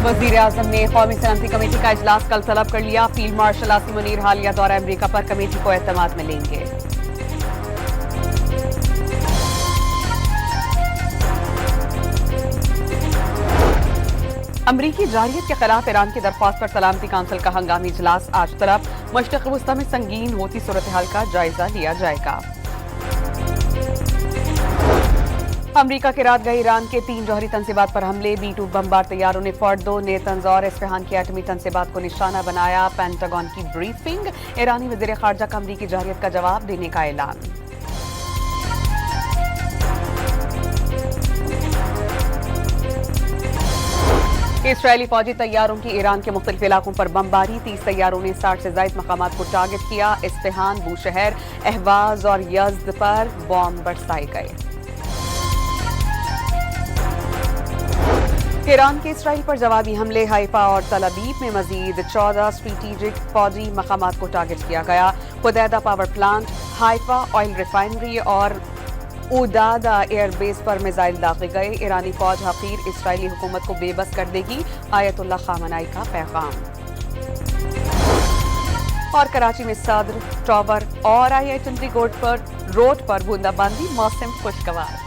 वज़ीर आज़म ने कौमी सलामती कमेटी का इजलास कल तलब कर लिया। फील्ड मार्शल आसिम मुनीर हालिया दौरा अमरीका पर कमेटी को एतमाद में लेंगे। अमरीकी जारियत के खिलाफ ईरान की दरख्वास्त पर सलामती काउंसिल का हंगामी इजलास आज तलब। मशरिक़ वस्ता में संगीन होती सूरत हाल का जायजा लिया जाएगा। अमरीका के रात गए ईरान के 3 जौहरी तंसीबात पर हमले। B-2 बमबार तैयारों ने फॉर्डो, नेतन्ज और इस्फहान की एटमी तंसीबात को निशाना बनाया। पेंटागन की ब्रीफिंग। ईरानी वज़ीर ख़ारजा का अमरीकी जारियत का जवाब देने का ऐलान। इस्राएली फौजी तैयारों की ईरान के मुख्तलिफ इलाकों पर बमबारी। 30 तैयारों ने 60 से ज़ायद मकामात को टारगेट किया। इस्फहान, बूशहर, अहवाज और यज़्द पर बॉम्ब बरसाए गए। ईरान के इसराइल पर जवाबी हमले। हाइफा और तल अबीब में मजीद 14 स्ट्रेटेजिक फौजी मकामात को टारगेट किया गया। Hodeidah power plant, Haifa oil refinery और उदादा एयरबेस पर मिसाइल दागे गए। ईरानी फौज हकीर इसराइली हुकूमत को बेबस कर देगी, आयतुल्लाह खामनाई का पैगाम। और कराची में सदर, टॉवर और IIT रोड पर बूंदाबांदी, मौसम खुशगवार।